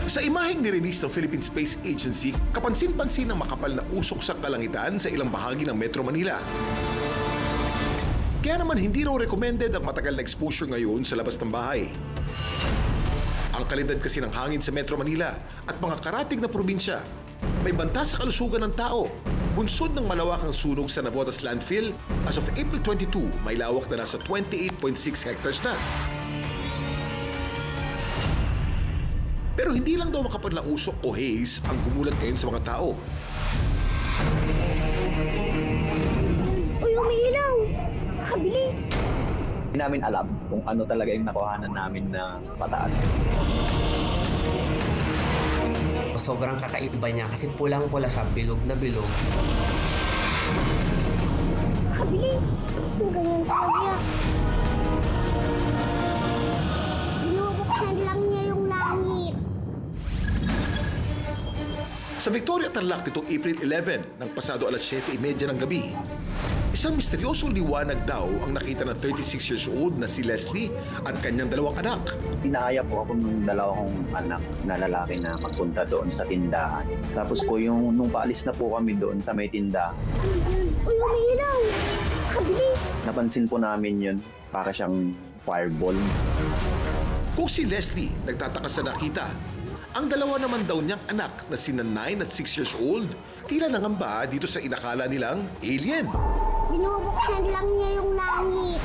Sa imaheng nirelease ng Philippine Space Agency, kapansin-pansin ang makapal na usok sa kalangitan sa ilang bahagi ng Metro Manila. Kaya naman hindi raw recommended ang matagal na exposure ngayon sa labas ng bahay. Ang kalidad kasi ng hangin sa Metro Manila at mga karatig na probinsya may banta sa kalusugan ng tao. Bunsod ng malawakang sunog sa Navotas landfill, as of April 22, may lawak na nasa 28.6 hectares na. Pero hindi lang daw makapal na usok o haze ang gumulat ngayon sa mga tao. Uy, umiilaw! Kabilis! Hindi namin alam kung ano talaga yung nakuhanan namin na pataas. Sobrang kakaiba niya kasi pulang-pula siya, bilog na bilog. Kabilis! Yung ganyan talaga. Binubuksan lang niya yung langit. Sa Victoria, Tarlac nitong April 11 ng pasado alas 7:30 ng gabi, isang misteryosong liwanag daw ang nakita ng 36 years old na si Leslie at kanyang dalawang anak. Pinahaya po ako ng dalawa kong anak na lalaki na magpunta doon sa tindahan. Tapos po nung paalis na po kami doon sa may tindahan, Uy, umiilaw! Kabilis! napansin po namin yun para siyang fireball. Kung si Leslie nagtataka sa nakita, ang dalawa naman daw niyang anak na sina 9 at 6 years old, tila nangamba dito sa inakala nilang alien. Binubuksan lang niya yung langit.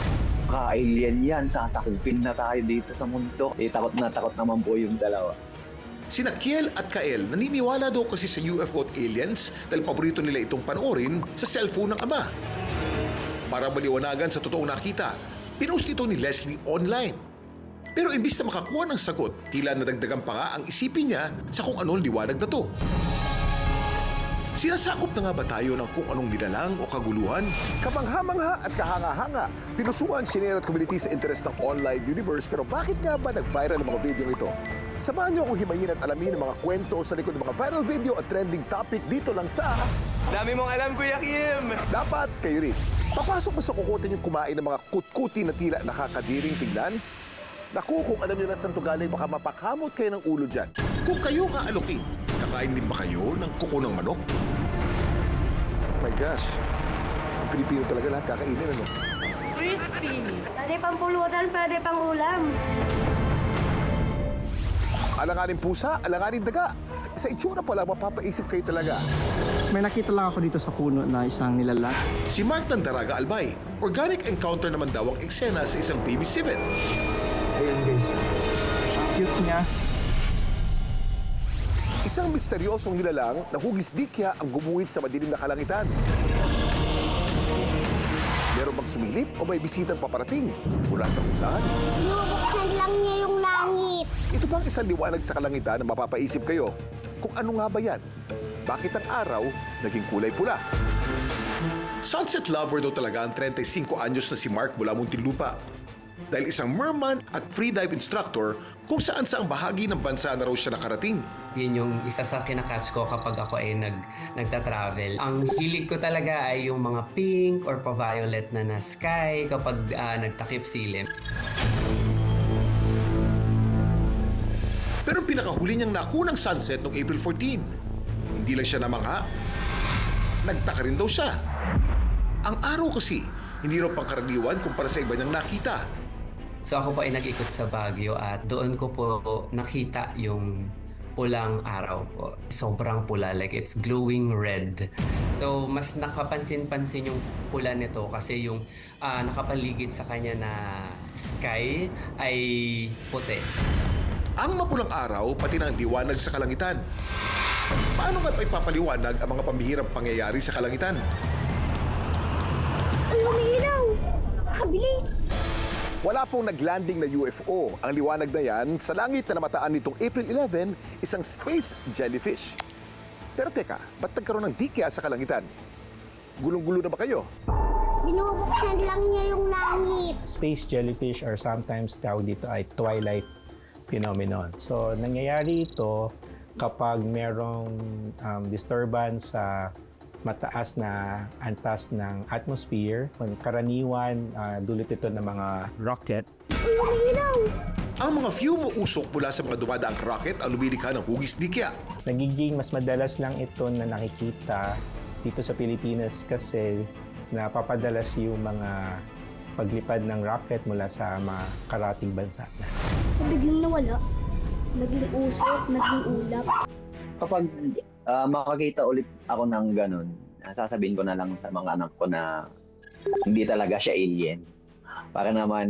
Ka-alien yan, satakupin na tayo dito sa mundo. Takot na takot naman po yung dalawa. Sina Kiel at Kael naniniwala daw kasi sa UFO at aliens dahil paborito nila itong panoorin sa cellphone ng ama. Para maliwanagan sa totoong nakita, pinost ito ni Leslie online. Pero imbis na makakuha ng sagot, tila nadagdagan pa nga ang isipin niya sa kung anong liwanag na to. Sinasakop na nga ba tayo ng kung anong nilalang o kaguluhan? Kamangha-mangha at kahanga-hanga, tinusuan sinera at community sa interes ng online universe, pero bakit nga ba nag-viral ang mga video ito? Samahan niyo akong himayin at alamin ang mga kwento sa likod ng mga viral video at trending topic dito lang sa Dami mong alam, Kuya Kim! Dapat Kayo Rin. Papasok mo sa kukutin yung kumain ng mga kutkuti na tila nakakadiring tingnan? Naku, kung alam niyo na saan to galing, baka mapakhamot kayo ng ulo dyan. Kung kayo kaalukin, kakain din ba kayo ng kuko ng manok? My gosh, ang Pilipino talaga lahat kakainin, ano? Crispy. Pwede pang pulutan, pwede pang ulam. Alanganin pusa, alanganin daga. Sa itsura pa lang, mapapaisip kayo talaga. May nakita lang ako dito sa puno na isang nilalang. Si Mark ng Daraga Albay, organic encounter naman daw ang eksena sa isang baby civet. Ayan guys. Cute niya. Isang misteryosong nilalang na hugis dikya ang gumuhit sa madilim na kalangitan. Meron bang sumilip o may bisitang paparating mula sa kung saan? Binubuksan lang niya yung langit. Ito bang isang liwanag sa kalangitan na mapapaisip kayo kung ano nga ba yan? Bakit ang araw naging kulay pula? Sunset lover daw talaga ang 35 anyos na si Mark mula Muntinlupa. Dahil isang merman at freedive instructor kung saan saang bahagi ng bansa na raw siya nakarating. Yun yung isa sa kinakatch ko kapag ako ay nagta-travel. Ang hilig ko talaga ay yung mga pink or pa-violet na sky kapag nagtakip silim. Pero ang pinakahuli niyang nakunang sunset noong April 14. Hindi lang siya namangha, nagtaka rin daw siya. Ang araw kasi, hindi raw pangkaraniwan kumpara sa iba niyang nakita. So ako po ay nag-ikot sa Baguio at doon ko po nakita yung pulang araw po. Sobrang pula, like it's glowing red. So mas nakapansin-pansin yung pula nito kasi yung nakapaligid sa kanya na sky ay puti. Ang mapulang araw, pati ng liwanag sa kalangitan. Paano nga ipapaliwanag ang mga pambihirang pangyayari sa kalangitan? Uy, umiilaw! Kabilis! Wala pong naglanding na UFO. Ang liwanag na yan, sa langit na namataan nitong April 11, isang space jellyfish. Pero teka, ba't nagkaroon ng dikya sa kalangitan? Gulong-gulo na ba kayo? Binubuksan lang niya yung langit. Space jellyfish or sometimes tawag dito ay twilight phenomenon. So, nangyayari ito kapag merong disturbance sa mataas na antas ng atmosphere. Karaniwan, dulot ito ng mga rocket. Uy, umiilaw! Ang mga fume o usok mula sa mga dumadaang rocket ang lumilikha ng hugis dikya. Nagiging mas madalas lang ito na nakikita dito sa Pilipinas kasi napapadalas yung mga paglipad ng rocket mula sa mga karating bansa na. Biglang nawala. Naging usok, naging ulap. Kapag makakita ulit ako ng ganun, sasabihin ko na lang sa mga anak ko na hindi talaga siya alien. Para naman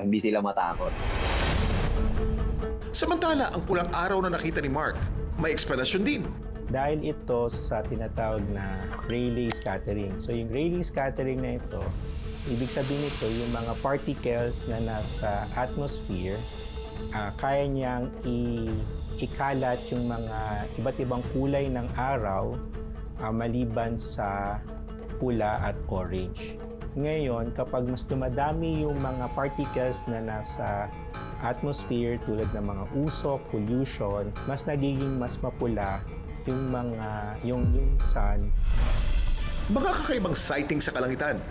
hindi sila matakot. Samantala, ang pulang araw na nakita ni Mark, may eksplanasyon din. Dahil ito sa tinatawag na Rayleigh scattering. So yung Rayleigh scattering na ito, ibig sabihin nito yung mga particles na nasa atmosphere, kaya niyang ikalat yung mga iba't ibang kulay ng araw maliban sa pula at orange. Ngayon, kapag mas dumadami yung mga particles na nasa atmosphere tulad ng mga usok, pollution, mas nagiging mas mapula yung sun. Mga kakaibang sighting sa kalangitan.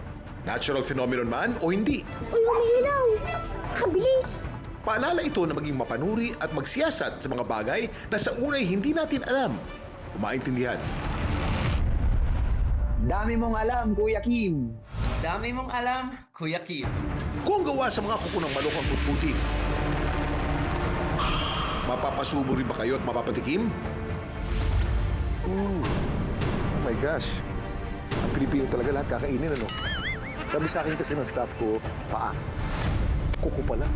Natural phenomenon man o hindi. Uy, umiilaw! Kabilis! Paalala ito na maging mapanuri at magsiyasat sa mga bagay na sa unay hindi natin alam o maintindihan. Dami mong alam, Kuya Kim! Dami mong alam, Kuya Kim. Kung gawa sa mga kuko ng manok ang putputin, mapapasubo rin ba kayo at mapapatikim? Oh my gosh. Ang Pilipino talaga lahat kakainin, ano? Sabi sa akin kasi ng staff ko, paa. Kuko pala.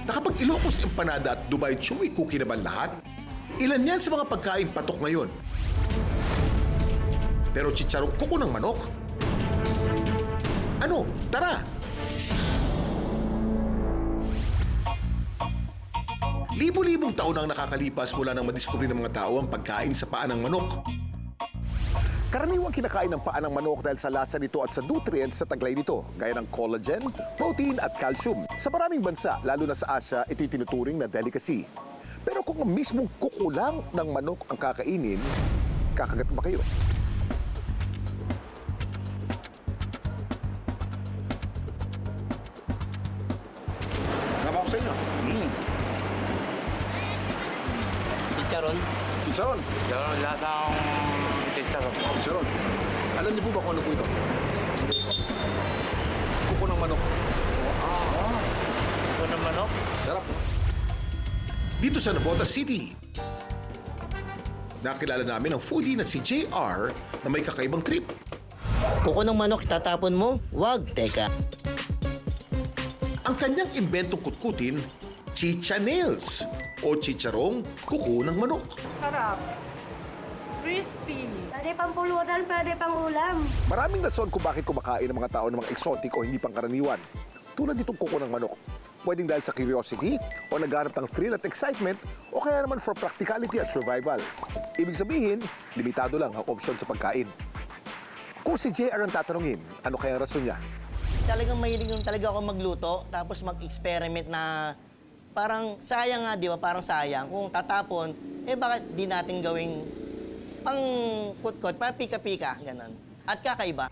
Nakapag Ilocos empanada at Dubai chewy cookie naman lahat? Ilan yan sa mga pagkain patok ngayon? Pero chicharong kuko ng manok? Ano? Tara! Libo-libong taon ang nakakalipas mula nang madiskubre ng mga tao ang pagkain sa paa ng manok. Karaniwang kinakain ng paa ng manok dahil sa lasa nito at sa nutrients sa taglay nito, gaya ng collagen, protein at calcium. Sa maraming bansa, lalo na sa Asia, ito'y tinuturing na delicacy. Pero kung ang mismong kuko lang ng manok ang kakainin, kakagat ba kayo? Sama ko sa inyo. Chicharon. Chicharon. Chicharon, lahat ng chicharon. Chicharon. Alam niyo po ba kung ano po ito? Kuko ng manok. Ito ng manok. Sarap. Dito sa Navotas City, nakilala namin ang foodie na si JR na may kakaibang trip. Kuko ng manok, tatapon mo? Wag, teka. Ang kanyang inventong kutkutin, chicha nails o chicharong kuko ng manok. Sarap. Crispy. Pwede pang pulutan, pwede pang ulam. Maraming rason kung bakit kumakain ng mga tao ng mga exotic o hindi pangkaraniwan. Tulad nitong kuko ng manok. Pwedeng dahil sa curiosity o naghanap ng thrill at excitement o kaya naman for practicality at survival. Ibig sabihin, limitado lang ang option sa pagkain. Kung si JR ang tatanungin, ano kaya ang rason niya? Talagang mahilig yung talaga ako magluto, tapos mag-experiment na parang sayang nga, di ba? Parang sayang. Kung tatapon, bakit di natin gawing pang kutkot, pa pika-pika, ganon. At kakaiba.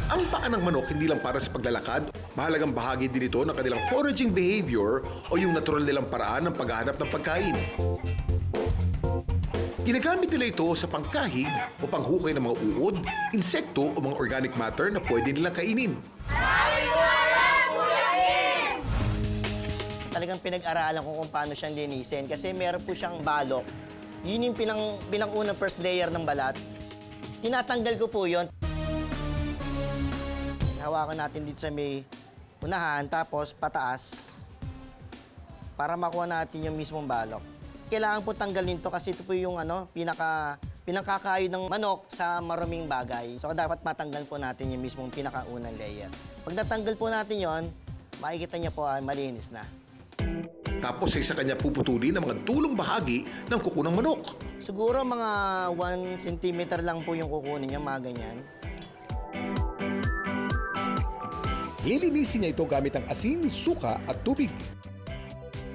Ang paa ng manok hindi lang para sa paglalakad, mahalagang bahagi din ito ng kanilang foraging behavior o yung natural nilang paraan ng paghahanap ng pagkain. Ginagamit nila ito sa pangkahig o panghukay ng mga uod, insekto o mga organic matter na pwede nilang kainin. Talagang pinag-aralan ko kung paano siyang linisin kasi meron po siyang balok. Yun yung pinang-unang first layer ng balat. Tinatanggal ko po yun. Hawakan natin dito sa may unahan, tapos pataas para makuha natin yung mismong balok. Kailangan po tanggalin to kasi ito po yung pinakakayo ng manok sa maruming bagay. So dapat matanggal po natin yung mismong pinakaunang layer. Pag natanggal po natin yon, makikita niya po malinis na. Tapos ay sa kanya puputulin ang mga dulong bahagi ng kuko ng manok. Siguro mga 1 cm lang po yung kukunin niya, mga ganyan. Lilinisin niya ito gamit ang asin, suka at tubig.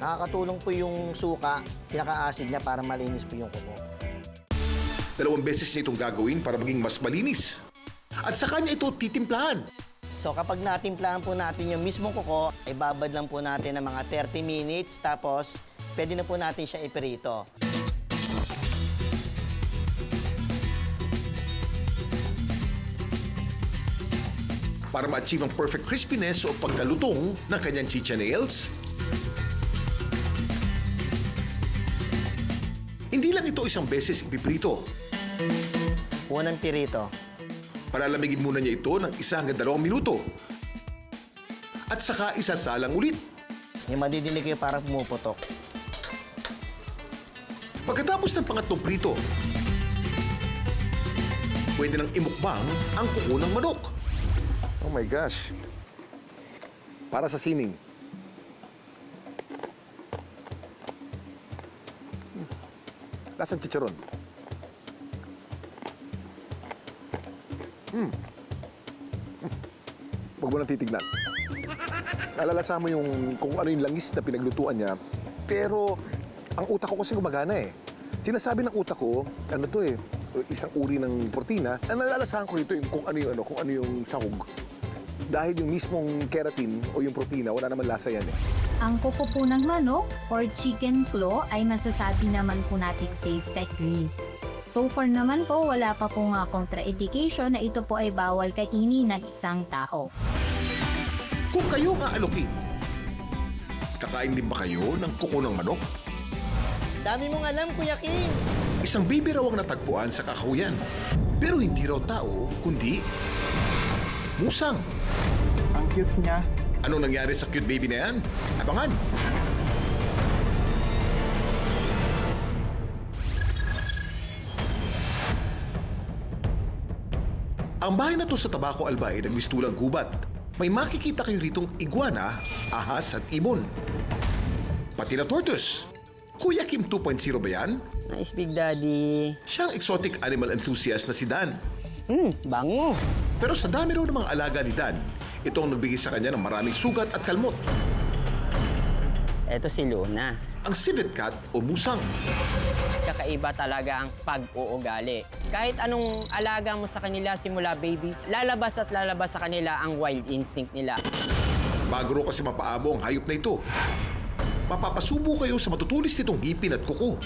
Nakakatulong po yung suka, pinaka-acid niya para malinis po yung kuko. 2 beses niya itong gagawin para maging mas malinis. at sa kanya ito titimplahan. So kapag natimplahan po natin yung mismong kuko, ibabad lang po natin ng mga 30 minutes tapos pwede na po natin siya iprito. Para ma-achieve ang perfect crispiness o pagkalutong ng kanyang chichanails. Hindi lang ito isang beses ipiprito. Unang pirito. Palalamigin muna niya ito ng 1 hanggang 2 minuto. At saka isasalang ulit. Yung madidinig kayo parang pumuputok. Pagkatapos ng pangatlong prito, pwede nang imukbang ang kuko ng manok. Oh my gosh. Para sa sining. Lasang chicharon. Huwag mo nang titignan. Nalalasahan mo yung kung ano yung langis na pinaglutuan niya. Pero ang utak ko kasi gumagana eh. Sinasabi ng utak ko, ano to eh, isang uri ng protina. Ang nalalasahan ko rito yung kung ano yung sahog. Dahil yung mismong keratin o yung protina, wala naman lasa yan eh. Ang kuko po ng manok or chicken claw ay masasabi naman po nating safe technique. So far naman po, wala pa pong contraindication na ito po ay bawal kainin ng isang tao. Kung kayo nga alokin, kakain din ba kayo ng kuko ng manok? Dami mong alam, Kuya Kim! Isang baby raw ang natagpuan sa kakahuyan. Pero hindi raw tao, kundi musang. Ang cute niya. Anong nangyari sa cute baby na yan? Abangan! Ang bahay na to sa Tabaco Albay nagmistulang gubat. May makikita kayo ritong iguana, ahas at ibon. Pati na tortoise. Kuya Kim 2.0 ba yan? Nice big daddy. Siyang exotic animal enthusiast na si Dan. Bango. Pero sa dami raw ng mga alaga ni Dan, ito ang nagbigay sa kanya ng maraming sugat at kalmot. Eto si Luna. Ang civet cat o musang. Kakaiba talaga ang pag-uugali. Kahit anong alaga mo sa kanila simula baby, lalabas at lalabas sa kanila ang wild instinct nila. Bago raw kasi mapaabo ang hayop na ito, mapapasubo kayo sa matutulis nitong ngipin at kuko.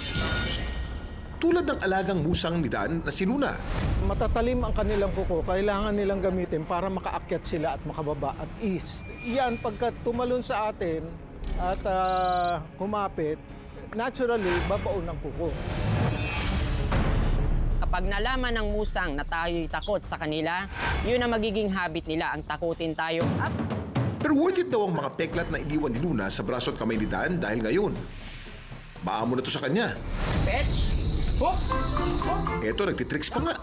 Tulad ng alagang musang ni Dan na si Luna. Matatalim ang kanilang kuko, kailangan nilang gamitin para makaakyat sila at makababa at ease. Yan, pagka tumalon sa atin at kumapit, naturally, babaon ang kuko. Kapag nalaman ng musang na tayo'y takot sa kanila, yun ang magiging habit nila, ang takutin tayo. Pero worth it daw ang mga peklat na iniwan ni Luna sa braso at kamay ni Dan dahil ngayon, maamo na to sa kanya. Fetch! Hook! Eto, nagtitricks pa nga.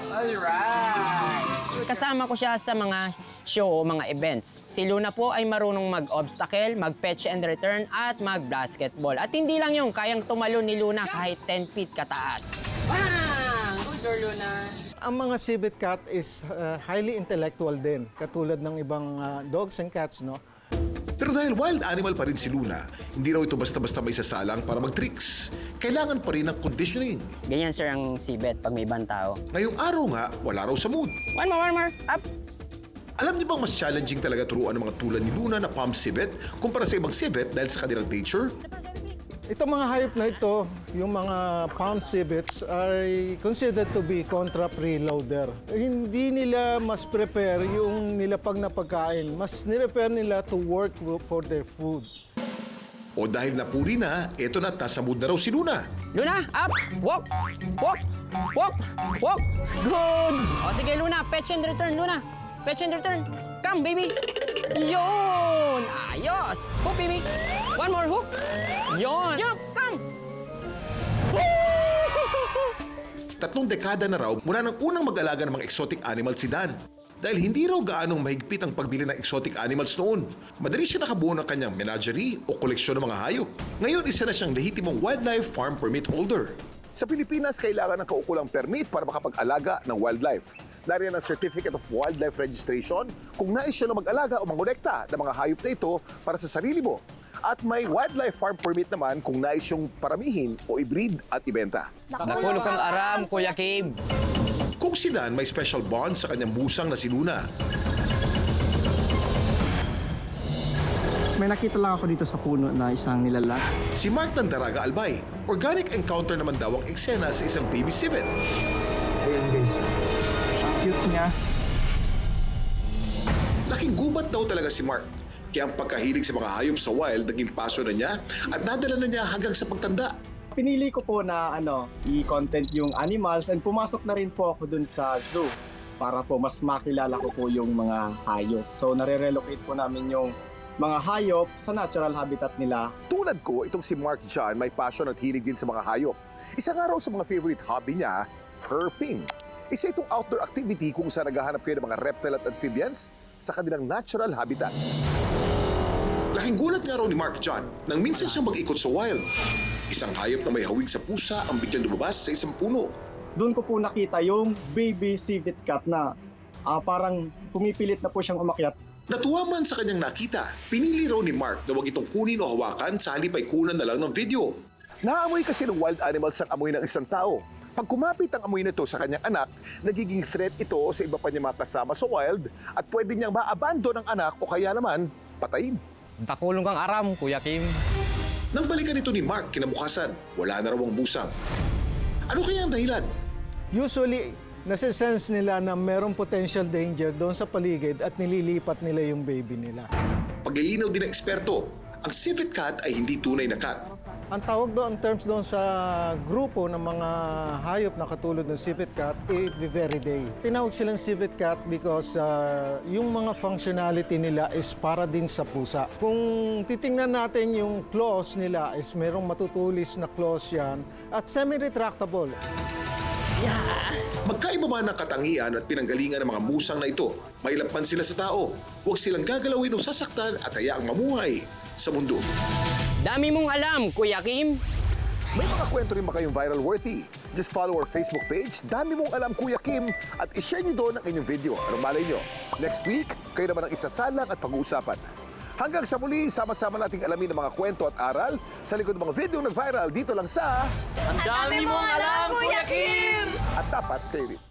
Alright! Kasama ko siya sa mga show o mga events. Si Luna po ay marunong mag-obstacle, mag-fetch and return, at mag-basketball. At hindi lang yun, kayang tumalon ni Luna kahit 10 feet kataas. Bang! Good girl, Luna! Ang mga civet cat is highly intellectual din, katulad ng ibang dogs and cats, no? Pero dahil wild animal pa rin si Luna, hindi raw ito basta-basta may sasalang para mag-tricks. Kailangan pa rin ng conditioning. Ganyan, sir, ang sibet pag may ibang tao. Ngayong araw nga, wala raw sa mood. One more. Up! Alam niyo bang mas challenging talaga turuan ng mga tulad ni Luna na palm civet kumpara sa ibang civet dahil sa kanilang nature? Itong mga hayop na ito, yung mga palm civets, are considered to be contra-preloader. Hindi nila mas prepare yung nilapag na pagkain. Mas nirepair nila to work for their food. O dahil napuri na, eto na, nasa mood na raw si Luna. Luna, up! Walk! Walk! Walk! Walk! Good! O sige, Luna, fetch and return, Luna. Fetch and return. Come, baby! Yun! Ayos! Hook, baby! One more hook! Yun! Jump! Come! 3 dekada na raw mula nang unang mag-alaga ng mga exotic animals si Dan. Dahil hindi raw gaanong mahigpit ang pagbili ng exotic animals noon. Madali siya nakabuo ng kanyang menagerie o koleksyon ng mga hayop. Ngayon, isa na siyang lehitimong wildlife farm permit holder. Sa Pilipinas, kailangan ng kaukulang permit para makapag-alaga ng wildlife. Nariyan ang Certificate of Wildlife Registration kung nais siya na mag-alaga o mangolekta ng mga hayop na ito para sa sarili mo. At may wildlife farm permit naman kung nais yung paramihin o i-breed at ibenta. Nakulog kang aram, Kuya Kim. kung si Dan may special bond sa kanyang musang na si Luna. May nakita lang ako dito sa puno na isang nilalang. Si Mark ng Daraga Albay, organic encounter naman daw ang eksena sa isang baby civet. Ayan guys. Ang cute niya. Laking gubat daw talaga si Mark. Kaya ang pagkahilig sa mga hayop sa wild naging paso na niya at nadala na niya hanggang sa pagtanda. Pinili ko po na i-content yung animals and pumasok na rin po ako dun sa zoo para po mas makilala ko po yung mga hayop. So nare-relocate po namin yung mga hayop sa natural habitat nila. Tulad ko, itong si Mark John may passion at hilig din sa mga hayop. Isa nga raw sa mga favorite hobby niya, herping. Isa itong outdoor activity kung saan naghahanap kayo ng mga reptile at amphibians sa kanilang natural habitat. Laking gulat nga raw ni Mark John nang minsan siyang mag-ikot sa wild. Isang hayop na may hawig sa pusa ang biglang lumabas sa isang puno. Doon ko po nakita yung baby civet cat na parang pumipilit na po siyang umakyat. Natuwa man sa kanyang nakita, pinili raw ni Mark na huwag itong kunin o hawakan sa halip ay kunan na lang ng video. Naamoy kasi ng wild animals ang amoy ng isang tao. Pag kumapit ang amoy nito sa kanyang anak, nagiging threat ito sa iba pa niya mga kasama sa wild at pwede niyang ma-abandon ang anak o kaya naman patayin. Takulong kang aram, Kuya Kim. Nang balikan ito ni Mark kinabukasan, wala na raw ang busang. Ano kaya ang dahilan? Usually, nasa-sense nila na merong potential danger doon sa paligid at nililipat nila yung baby nila. Paglilinaw din ng eksperto, ang civet cat ay hindi tunay na cat. Ang tawag doon, terms doon sa grupo ng mga hayop na katulad ng civet cat, Viveridae. Tinawag silang civet cat because yung mga functionality nila is para din sa pusa. Kung titingnan natin yung claws nila is merong matutulis na claws yan at semi-retractable. Magkaiba man ang katangian at pinanggalingan ng mga musang na ito, mailapan sila sa tao. Huwag silang gagalawin o sasaktan at hayaang mamuhay sa mundo. Dami mong alam, Kuya Kim. May mga kwento rin ba kayong viral worthy? Just follow our Facebook page, Dami Mong Alam Kuya Kim, at ishare niyo doon ang inyong video. Anong malay niyo? Next week, kayo naman ang isasalang at pag-uusapan. Hanggang sa muli, sama-sama nating alamin ang mga kwento at aral sa likod ng mga video nag-viral dito lang sa Ang dami mong alam, Kuya Kim! At Dapat Favorite.